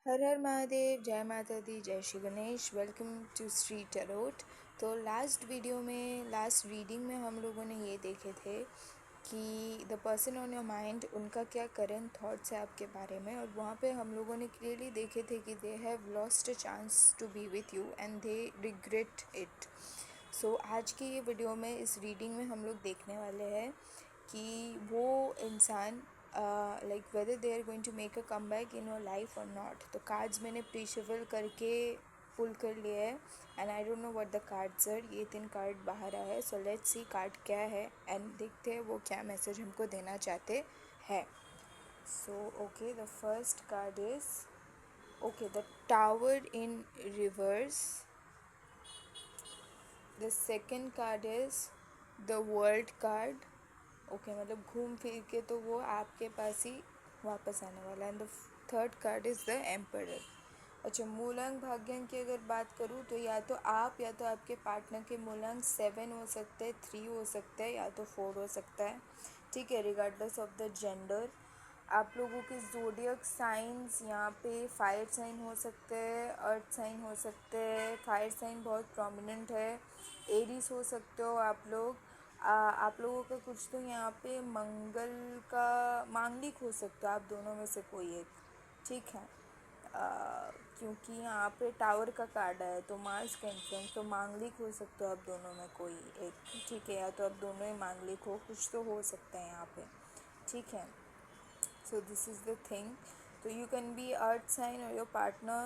हर हर महादेव, जय माता दी, जय Shri Ganesh. Welcome to Shri tarot. तो लास्ट रीडिंग में हम लोगों ने ये देखे थे कि the person on your mind, उनका क्या करंट थॉट्स है आपके बारे में, और वहाँ पे हम लोगों ने क्लियरली देखे थे कि they have lost a chance to be with you and they regret it. So आज की ये वीडियो में, इस रीडिंग में हम लोग देखने वाले हैं कि वो इंसान like whether they are going to make a comeback in your life और नॉट। तो कार्ड्स मैंने प्री शफल करके पुल कर लिए है and I don't know what the cards are. ये 3 कार्ड बाहर आया है, सो लेट्स सी कार्ड क्या है एंड देखते हैं वो क्या मैसेज हमको देना चाहते हैं। So okay, the first card is okay the tower in reverse. The second card is the world card. Okay, मतलब घूम फिर के तो वो आपके पास ही वापस आने वाला है। And the third card is the emperor. अच्छा, मूलांक भाग्यांक की अगर बात करूँ तो या तो आप या तो आपके पार्टनर के मूलांक 7 हो सकते हैं, 3 हो सकता है, या तो 4 हो सकता है। ठीक है, रिगार्डलेस ऑफ द जेंडर। आप लोगों के जोडियक साइंस यहाँ पे फायर साइन हो सकते हैं, अर्थ साइन हो सकते हैं। फायर साइन बहुत प्रोमिनेंट है। एरीज हो सकते हो आप लोग। आप लोगों का कुछ तो यहाँ पे मंगल का मांगलिक हो सकता है, आप दोनों में से कोई एक। ठीक है, क्योंकि यहाँ पे टावर का कार्ड है तो मार्स का इन्फ्लुएंस, तो मांगलिक हो सकता है आप दोनों में कोई एक। ठीक है, या तो आप दोनों ही मांगलिक हो, कुछ तो हो सकता है यहाँ पे। ठीक है, so this is the thing. So you can be earth sign or your partner,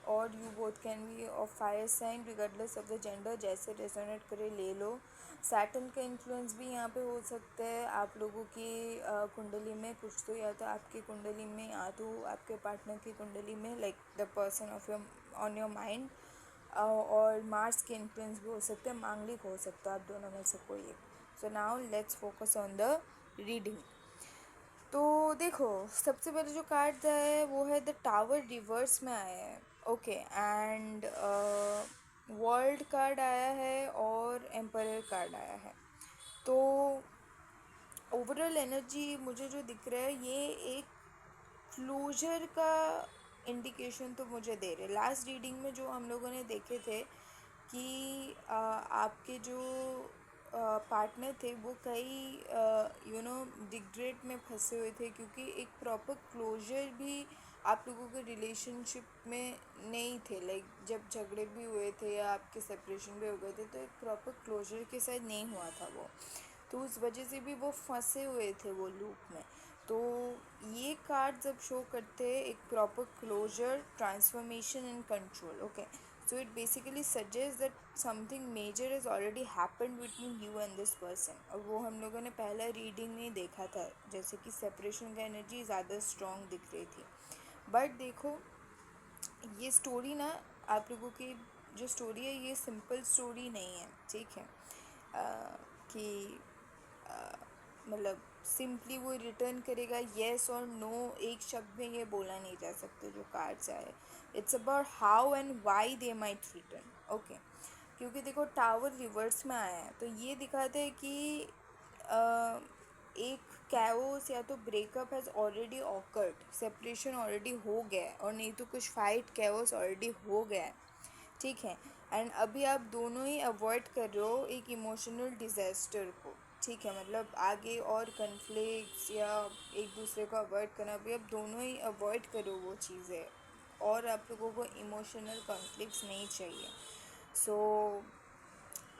or you both can be of fire sign regardless of the gender। जैसे रेजोनेट करे ले लो। सैटर्न का इन्फ्लुएंस भी यहाँ पे हो सकता है आप लोगों की कुंडली में कुछ तो, या तो आपकी कुंडली में या तो आपके पार्टनर की कुंडली में, like the person of your on your mind. और मार्स के इन्फ्लुएंस भी हो सकते हैं, मांगलिक हो सकता है आप दोनों में से कोई एक। So now let's focus on the reading. तो देखो, सबसे पहले जो कार्ड है वो है द टावर, रिवर्स में आया है। ओके, एंड वर्ल्ड कार्ड आया है और एम्परर कार्ड आया है। तो ओवरऑल एनर्जी मुझे जो दिख रहा है, ये एक क्लोजर का इंडिकेशन तो मुझे दे रहे। लास्ट रीडिंग में जो हम लोगों ने देखे थे कि आपके जो पार्टनर थे वो कई रिग्रेट में फंसे हुए थे, क्योंकि एक प्रॉपर क्लोजर भी आप लोगों के रिलेशनशिप में नहीं थे। लाइक जब झगड़े भी हुए थे या आपके सेपरेशन भी हो गए थे, तो एक प्रॉपर क्लोजर के साथ नहीं हुआ था वो, तो उस वजह से भी वो फंसे हुए थे वो लूप में। तो ये कार्ड जब शो करते हैं एक proper closure, transformation and control. Okay, so it basically suggest that something major is already happened between you and this person. और वो हम लोगों ने पहला रीडिंग में ही देखा था, जैसे कि सेपरेशन का एनर्जी ज़्यादा स्ट्रॉन्ग दिख रही थी। बट देखो, ये स्टोरी ना, आप लोगों की जो स्टोरी है ये सिंपल स्टोरी नहीं है। ठीक है, कि मतलब सिंपली वो रिटर्न करेगा येस और नो, एक शब्द में ये बोला नहीं जा सकते जो कार्ड्स आए। It's about how and why they might return. Okay, क्योंकि देखो टावर रिवर्स में आया है, तो ये दिखाते हैं कि एक कैओस या तो breakup has already awkward, separation already हो गया है, और नहीं तो कुछ फाइट कैओस ऑलरेडी हो गया है। ठीक है, एंड अभी आप दोनों ही अवॉइड कर रहे हो एक इमोशनल डिज़ास्टर को। ठीक है, मतलब आगे और कन्फ्लिक्ट्स या एक दूसरे को अवॉइड करना, अभी आप दोनों ही अवॉइड करो वो चीज़ें, और आप लोगों को इमोशनल कॉन्फ्लिक्ट्स नहीं चाहिए। सो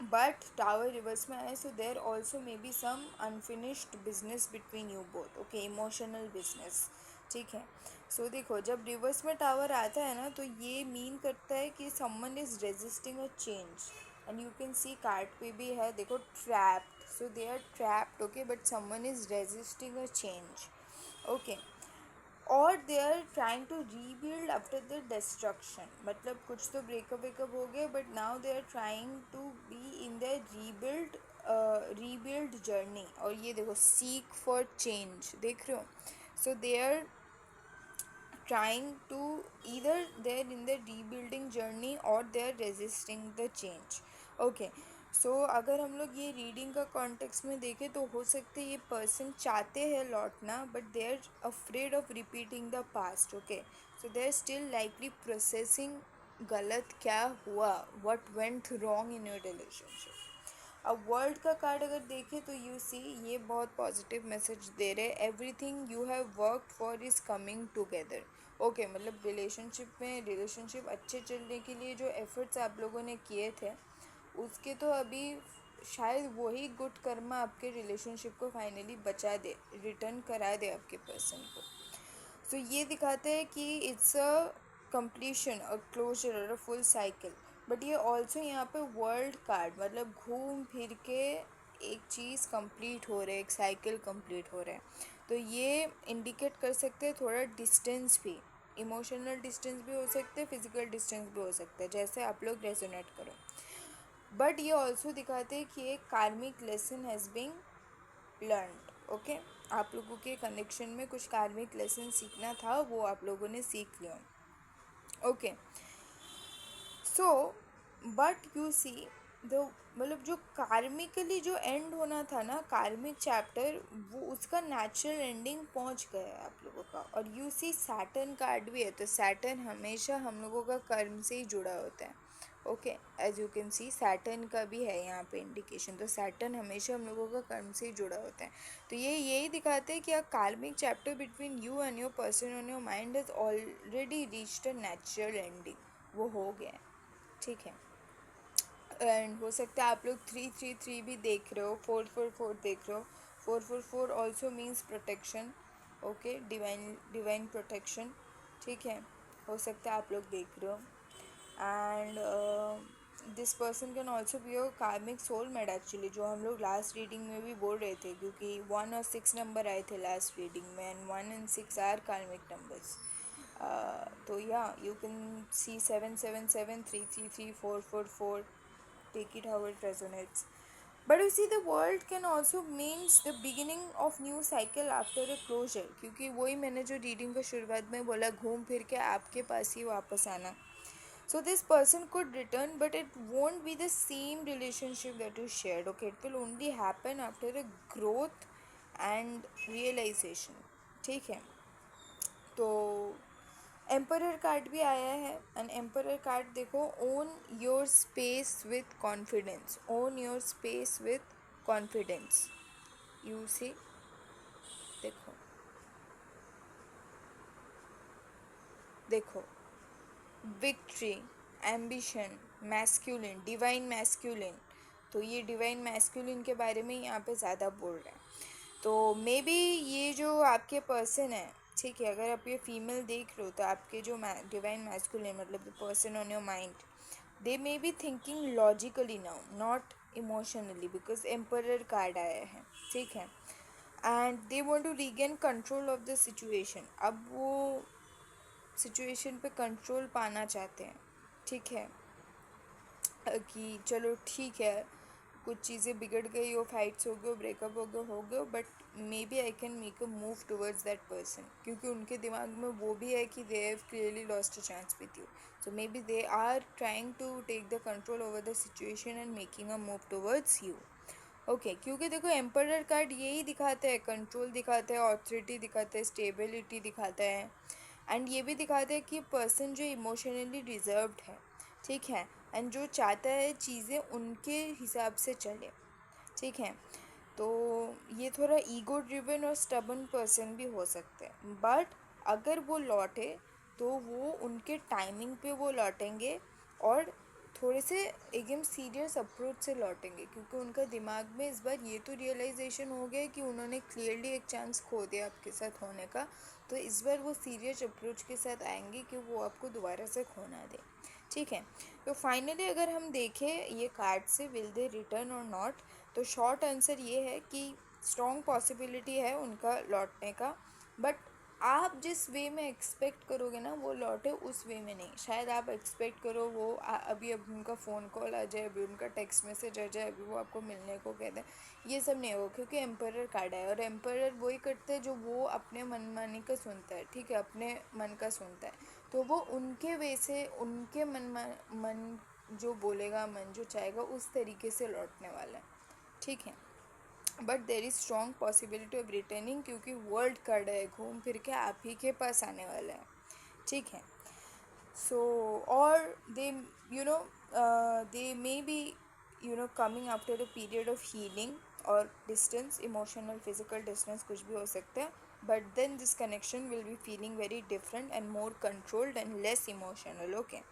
बट टावर रिवर्स में आए, so there also may be some unfinished business between you both. Okay, emotional business. ठीक है, सो देखो, जब रिवर्स में टावर आता है ना, तो ये मीन करता है कि someone is resisting a change. And you can see card पे भी है, देखो, trapped. So they are trapped. Okay, but someone is resisting a change. Okay, और they are trying to rebuild after the destruction. मतलब कुछ तो breakup वेकअप हो गए, but now they are trying to be in the rebuild journey. और ये देखो, सीक फॉर चेंज, देख रहे हो। So they are trying to, either they're in the rebuilding journey or they're resisting the change. Okay, अगर हम लोग ये रीडिंग का कॉन्टेक्स्ट में देखें तो हो सकता है ये पर्सन चाहते हैं लौटना but they are afraid of repeating the past. Okay, so they are still likely processing गलत क्या हुआ, what went wrong in your relationship. अब वर्ल्ड का कार्ड अगर देखें तो यू सी ये बहुत पॉजिटिव मैसेज दे रहे, everything you have worked for is coming together. Okay, मतलब रिलेशनशिप अच्छे चलने के लिए जो एफर्ट्स आप लोगों ने किए थे उसके तो अभी शायद वही गुड कर्मा आपके रिलेशनशिप को फाइनली बचा दे, रिटर्न करा दे आपके पर्सन को. सो ये दिखाते हैं कि it's a completion, a closure और अ फुल साइकिल. बट ये ऑल्सो यहाँ पे वर्ल्ड कार्ड मतलब घूम फिर के एक चीज़ कंप्लीट हो रहा है, एक साइकिल कंप्लीट हो रहा है. तो ये इंडिकेट कर सकते हैं थोड़ा डिस्टेंस भी, इमोशनल डिस्टेंस भी हो सकते हैं, फिजिकल डिस्टेंस भी हो सकता है, जैसे आप लोग रेजोनेट करो. बट ये ऑल्सो दिखाते हैं कि एक karmic lesson has been learned. Okay, आप लोगों के कनेक्शन में कुछ कार्मिक लेसन सीखना था, वो आप लोगों ने सीख लिया. Okay, so but you see the मतलब जो कार्मिकली जो एंड होना था ना कार्मिक चैप्टर, वो उसका नेचुरल एंडिंग पहुंच गया है आप लोगों का. और यू सी सैटर्न कार्ड भी है, तो सैटर्न हमेशा हम लोगों का कर्म से ही जुड़ा होता है. Okay, as you can see Saturn का भी है यहाँ पे इंडिकेशन, तो सैटर्न हमेशा हम लोगों का कर्म से ही जुड़ा होता है. तो ये यही दिखाते हैं कि अ कार्मिक chapter between you and your person on your mind has already reached a natural ending. वो हो गया है, ठीक है. एंड हो सकता है आप लोग 333 भी देख रहे हो, 444 देख रहे हो. 444 also means protection. Okay, divine protection, ठीक है. हो सकता है आप लोग देख रहे हो. And this person can also be your कार्मिक सोलमेट एक्चुअली, जो हम लोग लास्ट रीडिंग में भी बोल रहे थे, क्योंकि 1 और 6 नंबर आए थे लास्ट रीडिंग में, एंड 1 and 6 आर कार्मिक नंबर्स. तो या you can C 777, 333, 444, take it how it resonates. But you see the world can also means the beginning of new cycle after a closure, क्योंकि वही मैंने जो रीडिंग का शुरुआत में बोला, घूम फिर के आपके पास ही वापस आना. So this person could return, but it won't be the same relationship that you shared. Okay, it will only happen after a growth and realization. ठीक है, तो एम्परर कार्ड भी आया है. एंड एम्परर कार्ड देखो, own your space with confidence, own your space with confidence. You see, देखो देखो, victory, ambition, masculine, divine masculine. तो ये डिवाइन मैस्कुलिन के बारे में यहाँ पे ज़्यादा बोल रहे हैं. तो मे बी ये जो आपके पर्सन है, ठीक है, अगर आप ये फीमेल देख रहे हो तो आपके जो डिवाइन मैस्कुलिन मतलब the person on your mind, they may be thinking logically now, not emotionally, because emperor card आया है, ठीक है. And they want to regain control of the situation. अब वो सिचुएशन पे कंट्रोल पाना चाहते हैं, ठीक है. कि चलो ठीक है, कुछ चीज़ें बिगड़ गई हो, फाइट्स हो गए, ब्रेकअप हो गए, but maybe I can make a move towards that person, क्योंकि उनके दिमाग में वो भी है कि they have clearly lost a chance with you. So maybe they are trying to take the control over the situation and making a move towards you. Okay, क्योंकि देखो एम्परर कार्ड यही दिखाता है, कंट्रोल दिखाता है, authority दिखाता है, stability दिखाता है. एंड ये भी दिखाता है कि पर्सन जो इमोशनली रिजर्व्ड है, ठीक है, एंड जो चाहता है चीज़ें उनके हिसाब से चले, ठीक है. तो ये थोड़ा ईगो ड्रिवन और स्टबन पर्सन भी हो सकते हैं, बट अगर वो लौटे तो वो उनके टाइमिंग पे वो लौटेंगे, और थोड़े से एकदम सीरियस अप्रोच से लौटेंगे, क्योंकि उनका दिमाग में इस बार ये तो रियलाइजेशन हो गया कि उन्होंने क्लियरली एक चांस खो दिया आपके साथ होने का. तो इस बार वो सीरियस अप्रोच के साथ आएंगे कि वो आपको दोबारा से खोना दे, ठीक है. तो फाइनली अगर हम देखें ये कार्ड से, विल दे रिटर्न और नॉट, तो शॉर्ट आंसर ये है कि स्ट्रॉन्ग पॉसिबिलिटी है उनका लौटने का, बट आप जिस वे में एक्सपेक्ट करोगे ना वो लौटे उस वे में नहीं. शायद आप एक्सपेक्ट करो वो अभी उनका फ़ोन कॉल आ जाए, अभी उनका टेक्स्ट मैसेज आ जाए, अभी वो आपको मिलने को कहते हैं. ये सब नहीं होगा, क्योंकि एम्परर कार्ड है, और एम्परर वही करते हैं जो वो अपने मनमानी का सुनता है, ठीक है, अपने मन का सुनता है. तो वो उनके वे से, उनके मन जो बोलेगा मन, जो चाहेगा उस तरीके से लौटने वाला है, ठीक है। But there is strong possibility of returning, क्योंकि वर्ल्ड कार्ड है, घूम फिर के आप ही के पास आने वाला है, ठीक है। So, or they may be coming after a period of healing or distance, emotional physical distance, कुछ भी हो सकता है, but then this connection will be feeling very different and more controlled and less emotional, okay.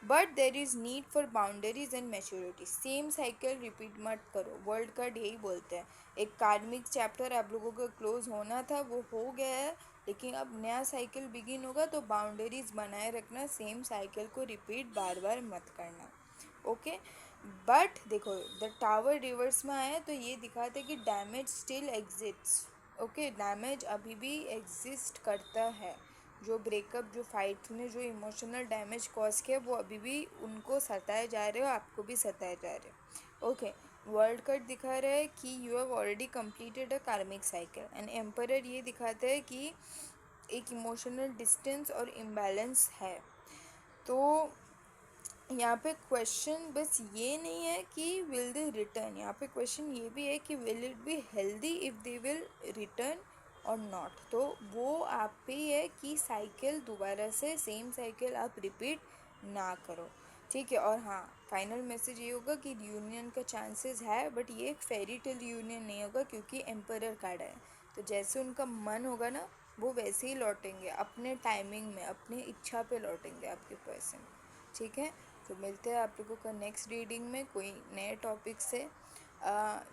But there is need for boundaries and maturity. Same cycle repeat मत करो, world card यही बोलते हैं। एक कार्मिक चैप्टर आप लोगों का क्लोज होना था, वो हो गया है, लेकिन अब नया साइकिल बिगिन होगा, तो बाउंड्रीज बनाए रखना, सेम साइकिल को रिपीट बार बार मत करना, ओके। बट देखो, द टावर रिवर्स में आया तो ये दिखाते कि damage still exist, okay, damage अभी भी एग्जिस्ट करता है। जो ब्रेकअप, जो फाइट ने जो इमोशनल डैमेज कॉज किया, वो अभी भी उनको सताए जा रहे हो, आपको भी सताए जा रहे हो, ओके। वर्ल्ड कट दिखा रहा है कि यू हैव ऑलरेडी कंप्लीटेड अ कार्मिक साइकिल, एंड एम्परर ये दिखाता है कि एक इमोशनल डिस्टेंस और इम्बैलेंस है। तो यहाँ पे क्वेश्चन बस ये नहीं है कि विल दे रिटर्न, यहाँ पे क्वेश्चन ये भी है कि will it be healthy if they will return और नॉट। तो वो आप पे ही है कि साइकिल दोबारा से सेम साइकिल आप रिपीट ना करो, ठीक है। और हाँ, फाइनल मैसेज ये होगा कि यूनियन का चांसेस है, बट ये एक फेरी टेल यूनियन नहीं होगा, क्योंकि एम्परर कार्ड है। तो जैसे उनका मन होगा ना, वो वैसे ही लौटेंगे, अपने टाइमिंग में, अपने इच्छा पे लौटेंगे आपके पर्सन, ठीक है। तो मिलते हैं आप लोगों का नेक्स्ट रीडिंग में कोई नए टॉपिक से।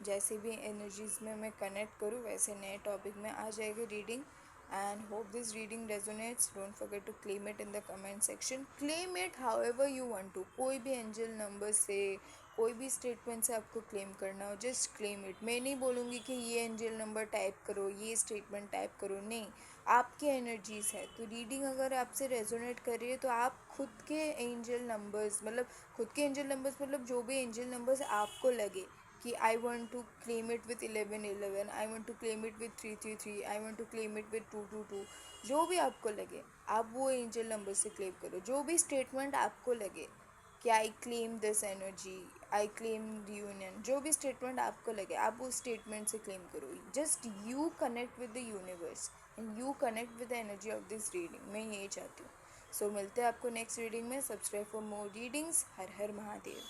जैसे भी एनर्जीज़ में मैं कनेक्ट करूँ, वैसे नए टॉपिक में आ जाएगी reading. And hope this reading resonates. Don't forget to claim it in the comment section, claim it however you want to. कोई भी एंजल नंबर से, कोई भी स्टेटमेंट से आपको क्लेम करना हो, जस्ट क्लेम इट। मैं नहीं बोलूँगी कि ये एंजल नंबर टाइप करो, ये स्टेटमेंट टाइप करो, नहीं। आपके एनर्जीज है, तो रीडिंग अगर आपसे रेजोनेट कर रही है, तो आप खुद के एंजल नंबर्स, मतलब खुद के एंजल नंबर्स, मतलब जो भी एंजल नंबर्स आपको लगे कि I want to claim it with 1111, I want to claim it with 333, I want to claim it with 222, जो भी आपको लगे आप वो एंजल नंबर से क्लेम करो। जो भी स्टेटमेंट आपको लगे कि I claim this energy, I claim union, जो भी स्टेटमेंट आपको लगे आप उस स्टेटमेंट से क्लेम करो। Just you connect with the universe and you connect with the energy of this reading, मैं यही चाहती हूँ। सो मिलते हैं आपको नेक्स्ट रीडिंग में। Subscribe for more readings. Her her Mahadev.